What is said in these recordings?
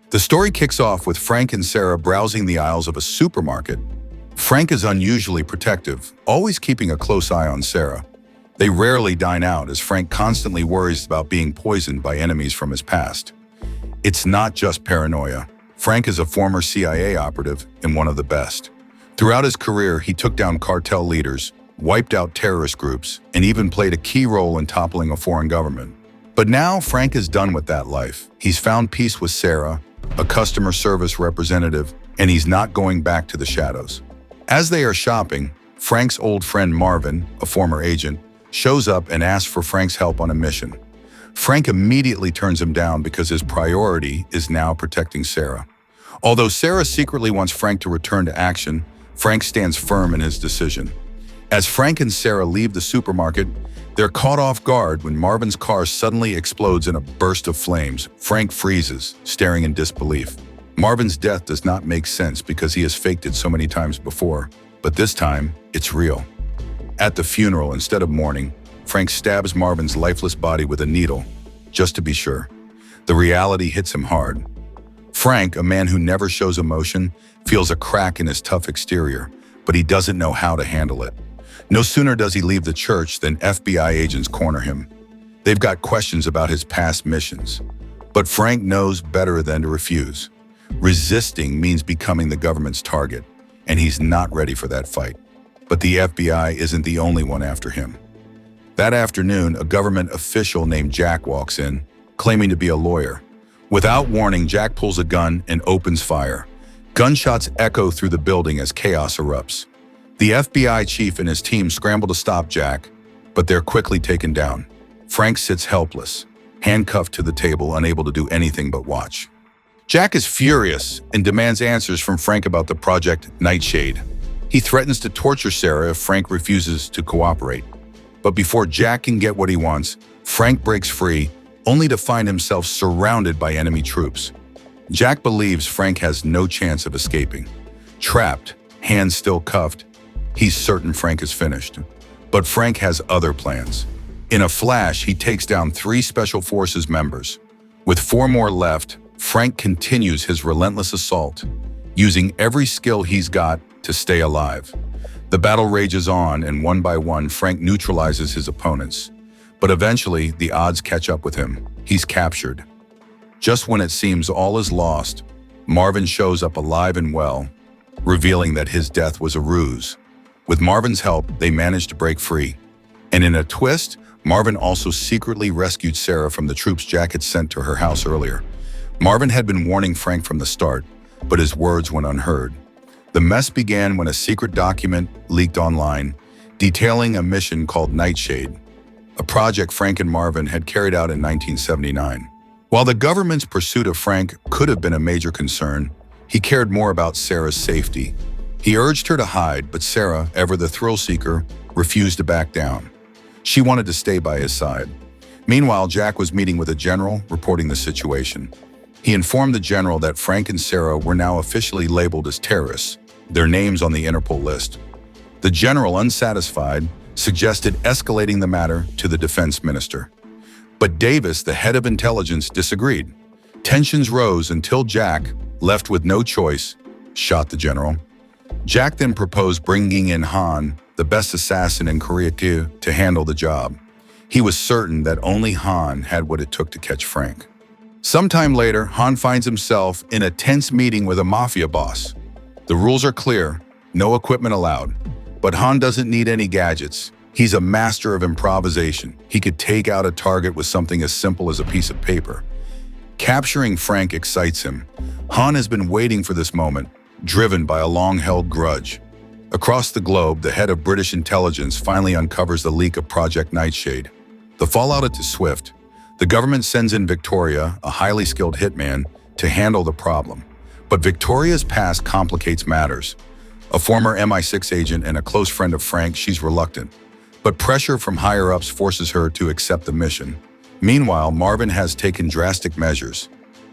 The story kicks off with Frank and Sarah browsing the aisles of a supermarket. Frank is unusually protective, always keeping a close eye on Sarah. They rarely dine out as Frank constantly worries about being poisoned by enemies from his past. It's not just paranoia. Frank is a former CIA operative and one of the best. Throughout his career, he took down cartel leaders, wiped out terrorist groups, and even played a key role in toppling a foreign government. But now Frank is done with that life. He's found peace with Sarah, a customer service representative, and he's not going back to the shadows. As they are shopping, Frank's old friend Marvin, a former agent, shows up and asks for Frank's help on a mission. Frank immediately turns him down because his priority is now protecting Sarah. Although Sarah secretly wants Frank to return to action, Frank stands firm in his decision. As Frank and Sarah leave the supermarket, they're caught off guard when Marvin's car suddenly explodes in a burst of flames. Frank freezes, staring in disbelief. Marvin's death does not make sense because he has faked it so many times before, but this time, it's real. At the funeral, instead of mourning, Frank stabs Marvin's lifeless body with a needle, just to be sure. The reality hits him hard. Frank, a man who never shows emotion, feels a crack in his tough exterior, but he doesn't know how to handle it. No sooner does he leave the church than FBI agents corner him. They've got questions about his past missions, but Frank knows better than to refuse. Resisting means becoming the government's target, and he's not ready for that fight. But the FBI isn't the only one after him. That afternoon, a government official named Jack walks in, claiming to be a lawyer. Without warning, Jack pulls a gun and opens fire. Gunshots echo through the building as chaos erupts. The FBI chief and his team scramble to stop Jack, but they're quickly taken down. Frank sits helpless, handcuffed to the table, unable to do anything but watch. Jack is furious and demands answers from Frank about the project Nightshade. He threatens to torture Sarah if Frank refuses to cooperate. But before Jack can get what he wants, Frank breaks free, only to find himself surrounded by enemy troops. Jack believes Frank has no chance of escaping. Trapped, hands still cuffed, he's certain Frank is finished. But Frank has other plans. In a flash, he takes down 3 Special Forces members. With 4 more left, Frank continues his relentless assault, using every skill he's got to stay alive. The battle rages on, and one by one, Frank neutralizes his opponents. But eventually, the odds catch up with him. He's captured. Just when it seems all is lost, Marvin shows up alive and well, revealing that his death was a ruse. With Marvin's help, they managed to break free. And in a twist, Marvin also secretly rescued Sarah from the troops Jack had sent to her house earlier. Marvin had been warning Frank from the start, but his words went unheard. The mess began when a secret document leaked online, detailing a mission called Nightshade, a project Frank and Marvin had carried out in 1979. While the government's pursuit of Frank could have been a major concern, he cared more about Sarah's safety. He urged her to hide, but Sarah, ever the thrill-seeker, refused to back down. She wanted to stay by his side. Meanwhile, Jack was meeting with a general, reporting the situation. He informed the general that Frank and Sarah were now officially labeled as terrorists, their names on the Interpol list. The general, unsatisfied, suggested escalating the matter to the defense minister. But Davis, the head of intelligence, disagreed. Tensions rose until Jack, left with no choice, shot the general. Jack then proposed bringing in Han, the best assassin in Korea, to handle the job. He was certain that only Han had what it took to catch Frank. Sometime later, Han finds himself in a tense meeting with a mafia boss. The rules are clear, no equipment allowed. But Han doesn't need any gadgets. He's a master of improvisation. He could take out a target with something as simple as a piece of paper. Capturing Frank excites him. Han has been waiting for this moment, driven by a long-held grudge. Across the globe, the head of British intelligence finally uncovers the leak of Project Nightshade. The fallout is swift. The government sends in Victoria, a highly skilled hitman, to handle the problem. But Victoria's past complicates matters. A former MI6 agent and a close friend of Frank, she's reluctant. But pressure from higher-ups forces her to accept the mission. Meanwhile, Marvin has taken drastic measures.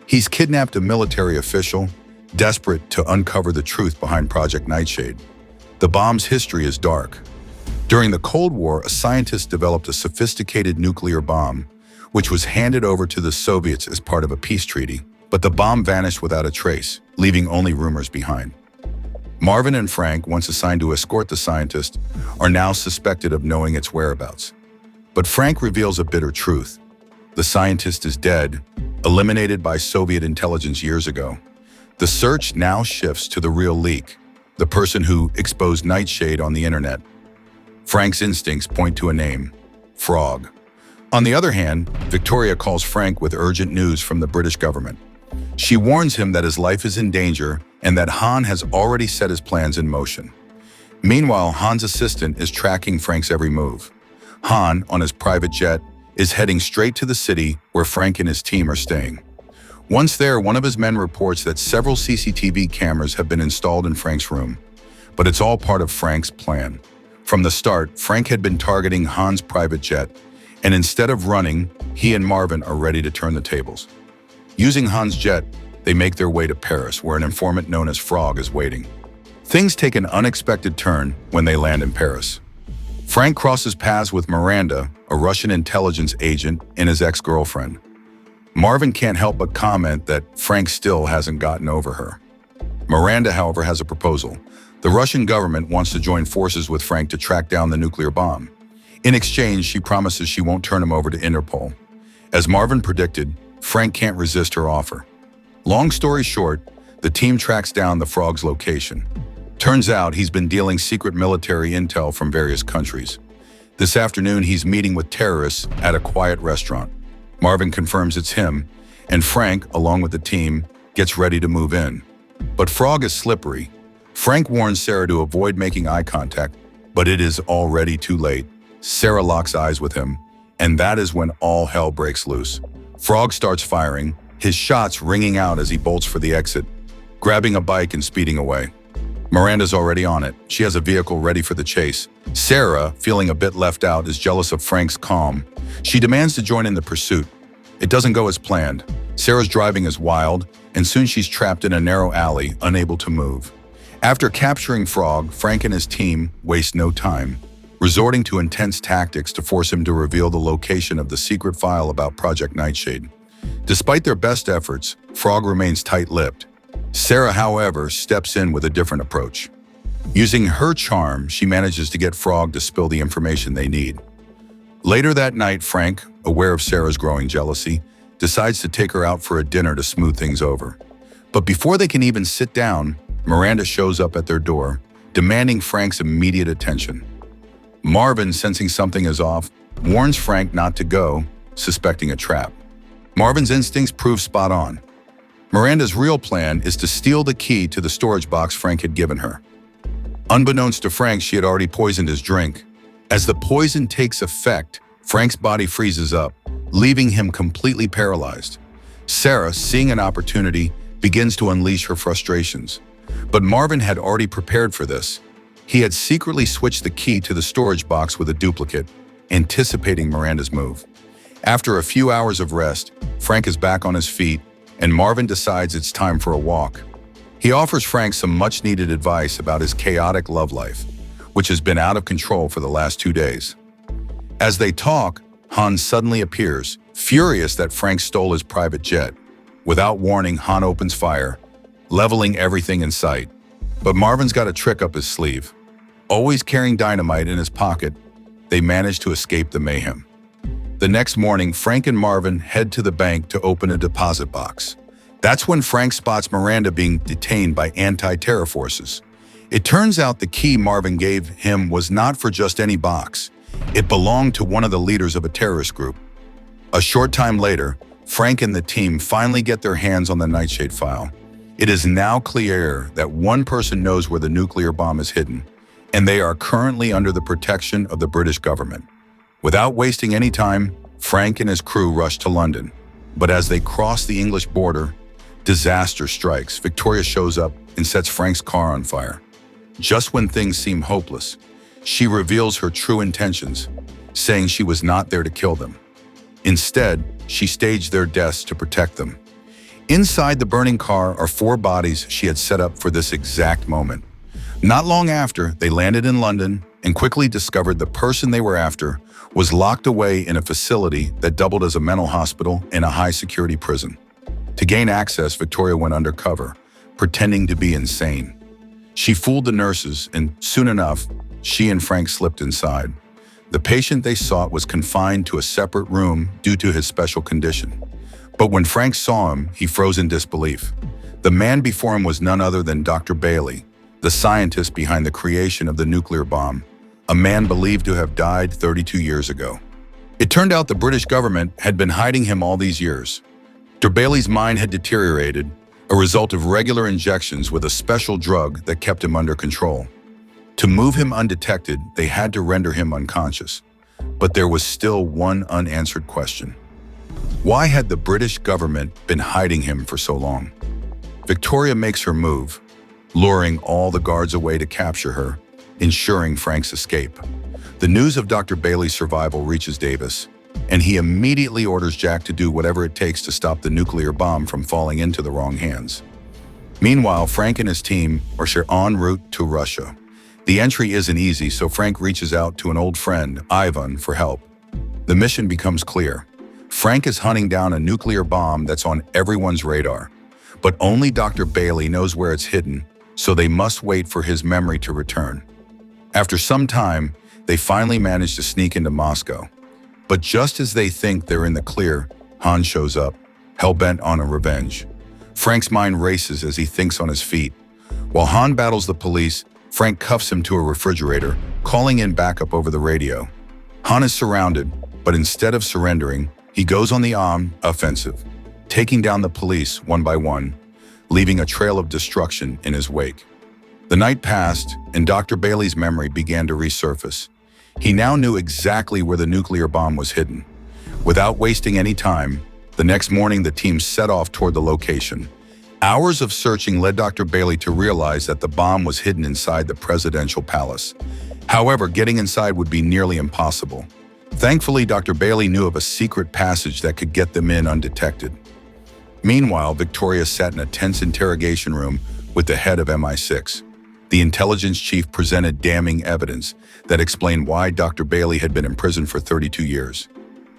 He's kidnapped a military official, desperate to uncover the truth behind Project Nightshade. The bomb's history is dark. During the Cold War, a scientist developed a sophisticated nuclear bomb, which was handed over to the Soviets as part of a peace treaty. But the bomb vanished without a trace, leaving only rumors behind. Marvin and Frank, once assigned to escort the scientist, are now suspected of knowing its whereabouts. But Frank reveals a bitter truth. The scientist is dead, eliminated by Soviet intelligence years ago. The search now shifts to the real leak, the person who exposed Nightshade on the internet. Frank's instincts point to a name: Frog. On the other hand, Victoria calls Frank with urgent news from the British government. She warns him that his life is in danger and that Han has already set his plans in motion. Meanwhile, Han's assistant is tracking Frank's every move. Han, on his private jet, is heading straight to the city where Frank and his team are staying. Once there, one of his men reports that several CCTV cameras have been installed in Frank's room. But it's all part of Frank's plan. From the start, Frank had been targeting Han's private jet, and instead of running, he and Marvin are ready to turn the tables. Using Han's jet, they make their way to Paris, where an informant known as Frog is waiting. Things take an unexpected turn when they land in Paris. Frank crosses paths with Miranda, a Russian intelligence agent, and his ex-girlfriend. Marvin can't help but comment that Frank still hasn't gotten over her. Miranda, however, has a proposal. The Russian government wants to join forces with Frank to track down the nuclear bomb. In exchange, she promises she won't turn him over to Interpol. As Marvin predicted, Frank can't resist her offer. Long story short, the team tracks down the Frog's location. Turns out he's been dealing secret military intel from various countries. This afternoon, he's meeting with terrorists at a quiet restaurant. Marvin confirms it's him, and Frank, along with the team, gets ready to move in. But Frog is slippery. Frank warns Sarah to avoid making eye contact, but it is already too late. Sarah locks eyes with him, and that is when all hell breaks loose. Frog starts firing, his shots ringing out as he bolts for the exit, grabbing a bike and speeding away. Miranda's already on it. She has a vehicle ready for the chase. Sarah, feeling a bit left out, is jealous of Frank's calm. She demands to join in the pursuit. It doesn't go as planned. Sarah's driving is wild, and soon she's trapped in a narrow alley, unable to move. After capturing Frog, Frank and his team waste no time, resorting to intense tactics to force him to reveal the location of the secret file about Project Nightshade. Despite their best efforts, Frog remains tight-lipped. Sarah, however, steps in with a different approach. Using her charm, she manages to get Frog to spill the information they need. Later that night, Frank, aware of Sarah's growing jealousy, decides to take her out for a dinner to smooth things over. But before they can even sit down, Miranda shows up at their door, demanding Frank's immediate attention. Marvin, sensing something is off, warns Frank not to go, suspecting a trap. Marvin's instincts prove spot on. Miranda's real plan is to steal the key to the storage box Frank had given her. Unbeknownst to Frank, she had already poisoned his drink. As the poison takes effect, Frank's body freezes up, leaving him completely paralyzed. Sarah, seeing an opportunity, begins to unleash her frustrations. But Marvin had already prepared for this. He had secretly switched the key to the storage box with a duplicate, anticipating Miranda's move. After a few hours of rest, Frank is back on his feet, and Marvin decides it's time for a walk. He offers Frank some much-needed advice about his chaotic love life, which has been out of control for the last 2 days. As they talk, Han suddenly appears, furious that Frank stole his private jet. Without warning, Han opens fire, leveling everything in sight. But Marvin's got a trick up his sleeve. Always carrying dynamite in his pocket, they manage to escape the mayhem. The next morning, Frank and Marvin head to the bank to open a deposit box. That's when Frank spots Miranda being detained by anti-terror forces. It turns out the key Marvin gave him was not for just any box. It belonged to one of the leaders of a terrorist group. A short time later, Frank and the team finally get their hands on the Nightshade file. It is now clear that one person knows where the nuclear bomb is hidden, and they are currently under the protection of the British government. Without wasting any time, Frank and his crew rush to London. But as they cross the English border, disaster strikes. Victoria shows up and sets Frank's car on fire. Just when things seem hopeless, she reveals her true intentions, saying she was not there to kill them. Instead, she staged their deaths to protect them. Inside the burning car are 4 bodies she had set up for this exact moment. Not long after, they landed in London and quickly discovered the person they were after was locked away in a facility that doubled as a mental hospital and a high-security prison. To gain access, Victoria went undercover, pretending to be insane. She fooled the nurses, and soon enough, she and Frank slipped inside. The patient they sought was confined to a separate room due to his special condition. But when Frank saw him, he froze in disbelief. The man before him was none other than Dr. Bailey, the scientist behind the creation of the nuclear bomb, a man believed to have died 32 years ago. It turned out the British government had been hiding him all these years. Dr. Bailey's mind had deteriorated, a result of regular injections with a special drug that kept him under control. To move him undetected, they had to render him unconscious. But there was still one unanswered question. Why had the British government been hiding him for so long? Victoria makes her move, luring all the guards away to capture her, ensuring Frank's escape. The news of Dr. Bailey's survival reaches Davis, and he immediately orders Jack to do whatever it takes to stop the nuclear bomb from falling into the wrong hands. Meanwhile, Frank and his team are en route to Russia. The entry isn't easy, so Frank reaches out to an old friend, Ivan, for help. The mission becomes clear. Frank is hunting down a nuclear bomb that's on everyone's radar. But only Dr. Bailey knows where it's hidden, so they must wait for his memory to return. After some time, they finally manage to sneak into Moscow. But just as they think they're in the clear, Han shows up, hell-bent on a revenge. Frank's mind races as he thinks on his feet. While Han battles the police, Frank cuffs him to a refrigerator, calling in backup over the radio. Han is surrounded, but instead of surrendering, he goes on the offensive, taking down the police one by one, leaving a trail of destruction in his wake. The night passed, and Dr. Bailey's memory began to resurface. He now knew exactly where the nuclear bomb was hidden. Without wasting any time, the next morning the team set off toward the location. Hours of searching led Dr. Bailey to realize that the bomb was hidden inside the presidential palace. However, getting inside would be nearly impossible. Thankfully, Dr. Bailey knew of a secret passage that could get them in undetected. Meanwhile, Victoria sat in a tense interrogation room with the head of MI6. The intelligence chief presented damning evidence that explained why Dr. Bailey had been in prison for 32 years.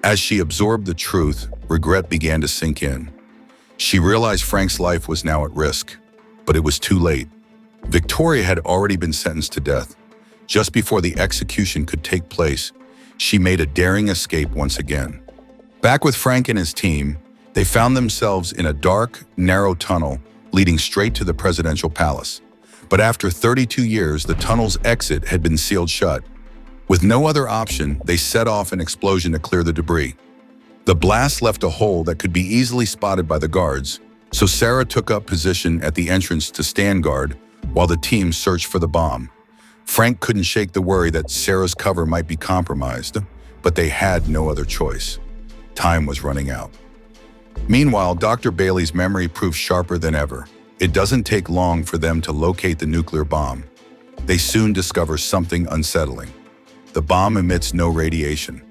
As she absorbed the truth, regret began to sink in. She realized Frank's life was now at risk, but it was too late. Victoria had already been sentenced to death. Just before the execution could take place, she made a daring escape once again. Back with Frank and his team, they found themselves in a dark, narrow tunnel leading straight to the presidential palace. But after 32 years, the tunnel's exit had been sealed shut. With no other option, they set off an explosion to clear the debris. The blast left a hole that could be easily spotted by the guards, so Sarah took up position at the entrance to stand guard while the team searched for the bomb. Frank couldn't shake the worry that Sarah's cover might be compromised, but they had no other choice. Time was running out. Meanwhile, Dr. Bailey's memory proved sharper than ever. It doesn't take long for them to locate the nuclear bomb. They soon discover something unsettling. The bomb emits no radiation.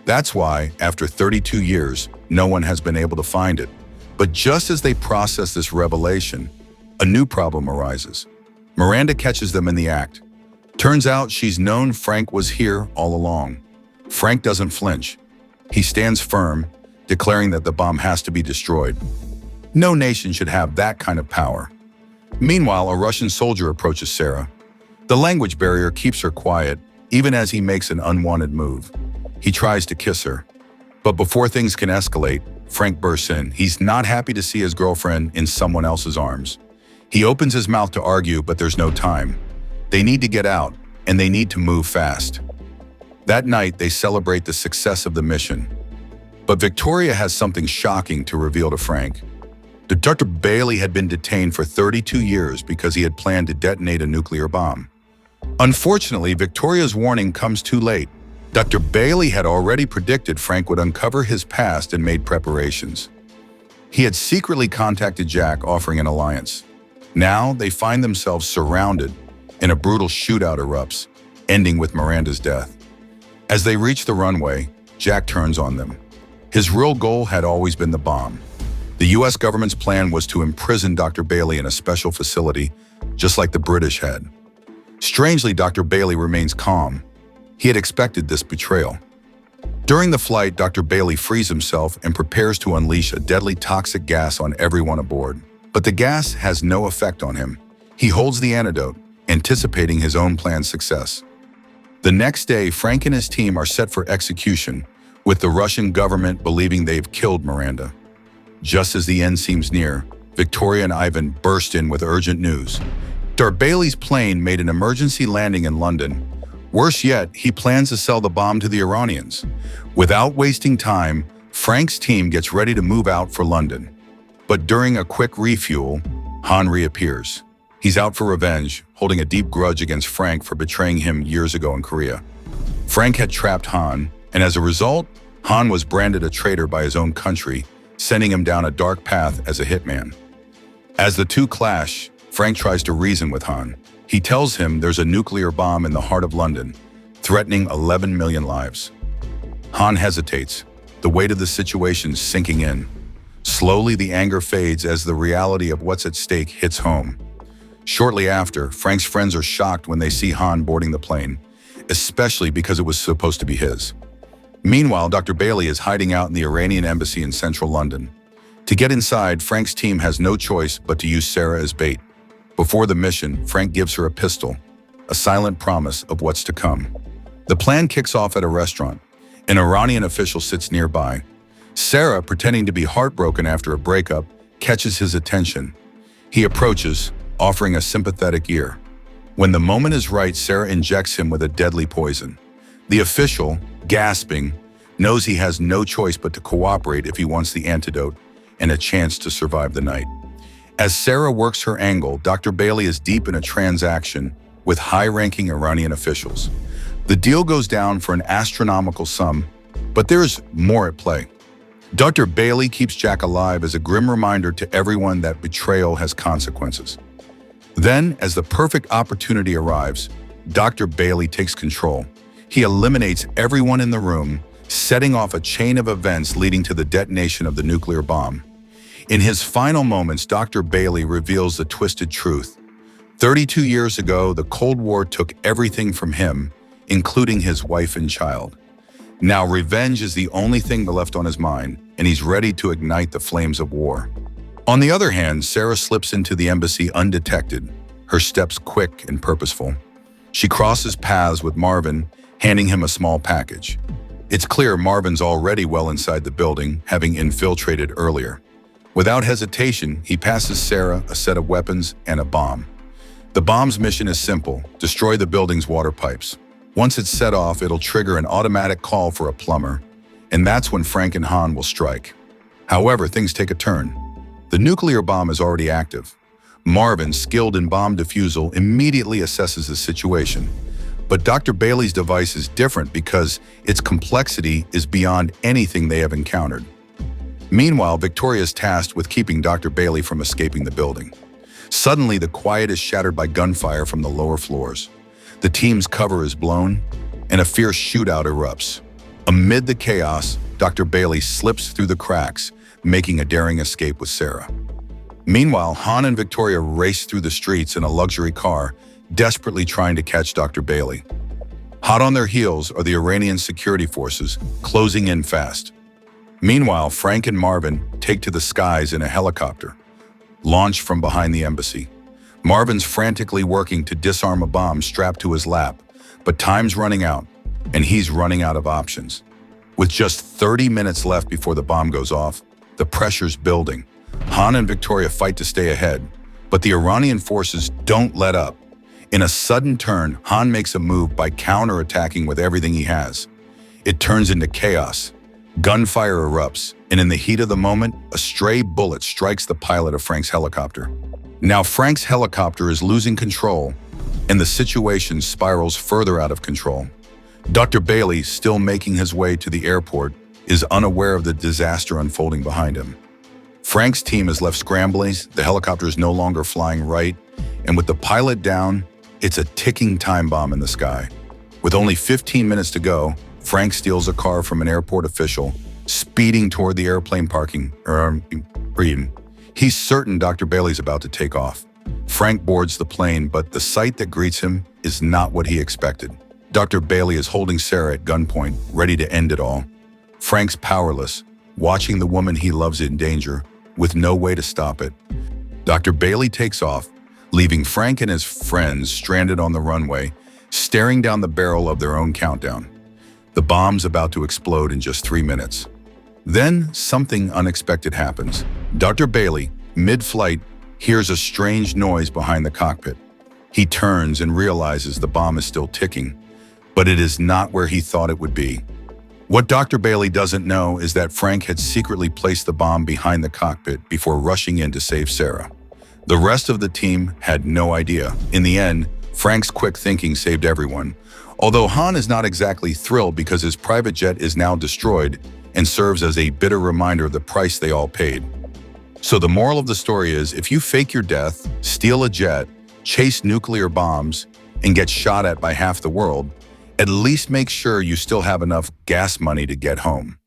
That's why, after 32 years, no one has been able to find it. But just as they process this revelation, a new problem arises. Miranda catches them in the act. Turns out she's known Frank was here all along. Frank doesn't flinch. He stands firm, declaring that the bomb has to be destroyed. No nation should have that kind of power. Meanwhile, a Russian soldier approaches Sarah. The language barrier keeps her quiet, even as he makes an unwanted move. He tries to kiss her. But before things can escalate, Frank bursts in. He's not happy to see his girlfriend in someone else's arms. He opens his mouth to argue, but there's no time. They need to get out, and they need to move fast. That night, they celebrate the success of the mission. But Victoria has something shocking to reveal to Frank. Dr. Bailey had been detained for 32 years because he had planned to detonate a nuclear bomb. Unfortunately, Victoria's warning comes too late. Dr. Bailey had already predicted Frank would uncover his past and made preparations. He had secretly contacted Jack, offering an alliance. Now they find themselves surrounded, and a brutal shootout erupts, ending with Miranda's death. As they reach the runway, Jack turns on them. His real goal had always been the bomb. The US government's plan was to imprison Dr. Bailey in a special facility, just like the British had. Strangely, Dr. Bailey remains calm. He had expected this betrayal. During the flight, Dr. Bailey frees himself and prepares to unleash a deadly toxic gas on everyone aboard. But the gas has no effect on him. He holds the antidote, anticipating his own plan's success. The next day, Frank and his team are set for execution, with the Russian government believing they've killed Miranda. Just as the end seems near, Victoria and Ivan burst in with urgent news. Dr. Bailey's plane made an emergency landing in London. Worse yet, he plans to sell the bomb to the Iranians. Without wasting time, Frank's team gets ready to move out for London. But during a quick refuel, Han reappears. He's out for revenge, holding a deep grudge against Frank for betraying him years ago in Korea. Frank had trapped Han, and as a result, Han was branded a traitor by his own country, sending him down a dark path as a hitman. As the two clash, Frank tries to reason with Han. He tells him there's a nuclear bomb in the heart of London, threatening 11 million lives. Han hesitates, the weight of the situation sinking in. Slowly, the anger fades as the reality of what's at stake hits home. Shortly after, Frank's friends are shocked when they see Han boarding the plane, especially because it was supposed to be his. Meanwhile, Dr. Bailey is hiding out in the Iranian embassy in central London. To get inside, Frank's team has no choice but to use Sarah as bait. Before the mission, Frank gives her a pistol, a silent promise of what's to come. The plan kicks off at a restaurant. An Iranian official sits nearby. Sarah, pretending to be heartbroken after a breakup, catches his attention. He approaches, offering a sympathetic ear. When the moment is right, Sarah injects him with a deadly poison. The official, gasping, knows he has no choice but to cooperate if he wants the antidote and a chance to survive the night. As Sarah works her angle, Dr. Bailey is deep in a transaction with high-ranking Iranian officials. The deal goes down for an astronomical sum, but there's more at play. Dr. Bailey keeps Jack alive as a grim reminder to everyone that betrayal has consequences. Then, as the perfect opportunity arrives, Dr. Bailey takes control. He eliminates everyone in the room, setting off a chain of events leading to the detonation of the nuclear bomb. In his final moments, Dr. Bailey reveals the twisted truth. 32 years ago, the Cold War took everything from him, including his wife and child. Now revenge is the only thing left on his mind, and he's ready to ignite the flames of war. On the other hand, Sarah slips into the embassy undetected, her steps quick and purposeful. She crosses paths with Marvin, handing him a small package. It's clear Marvin's already well inside the building, having infiltrated earlier. Without hesitation, he passes Sarah a set of weapons and a bomb. The bomb's mission is simple: destroy the building's water pipes. Once it's set off, it'll trigger an automatic call for a plumber, and that's when Frank and Han will strike. However, things take a turn. The nuclear bomb is already active. Marvin, skilled in bomb defusal, immediately assesses the situation. But Dr. Bailey's device is different because its complexity is beyond anything they have encountered. Meanwhile, Victoria is tasked with keeping Dr. Bailey from escaping the building. Suddenly, the quiet is shattered by gunfire from the lower floors. The team's cover is blown, and a fierce shootout erupts. Amid the chaos, Dr. Bailey slips through the cracks, making a daring escape with Sarah. Meanwhile, Han and Victoria race through the streets in a luxury car, desperately trying to catch Dr. Bailey. Hot on their heels are the Iranian security forces, closing in fast. Meanwhile, Frank and Marvin take to the skies in a helicopter, launched from behind the embassy. Marvin's frantically working to disarm a bomb strapped to his lap, but time's running out, and he's running out of options. With just 30 minutes left before the bomb goes off, the pressure's building. Han and Victoria fight to stay ahead, but the Iranian forces don't let up. In a sudden turn, Han makes a move by counterattacking with everything he has. It turns into chaos. Gunfire erupts, and in the heat of the moment, a stray bullet strikes the pilot of Frank's helicopter. Now Frank's helicopter is losing control, and the situation spirals further out of control. Dr. Bailey, still making his way to the airport, is unaware of the disaster unfolding behind him. Frank's team is left scrambling, the helicopter is no longer flying right, and with the pilot down, it's a ticking time bomb in the sky. With only 15 minutes to go, Frank steals a car from an airport official, speeding toward the airplane parking. He's certain Dr. Bailey's about to take off. Frank boards the plane, but the sight that greets him is not what he expected. Dr. Bailey is holding Sarah at gunpoint, ready to end it all. Frank's powerless, watching the woman he loves in danger, with no way to stop it. Dr. Bailey takes off, leaving Frank and his friends stranded on the runway, staring down the barrel of their own countdown. The bomb's about to explode in just 3 minutes. Then, something unexpected happens. Dr. Bailey, mid-flight, hears a strange noise behind the cockpit. He turns and realizes the bomb is still ticking, but it is not where he thought it would be. What Dr. Bailey doesn't know is that Frank had secretly placed the bomb behind the cockpit before rushing in to save Sarah. The rest of the team had no idea. In the end, Frank's quick thinking saved everyone, although Han is not exactly thrilled because his private jet is now destroyed and serves as a bitter reminder of the price they all paid. So the moral of the story is, if you fake your death, steal a jet, chase nuclear bombs, and get shot at by half the world, at least make sure you still have enough gas money to get home.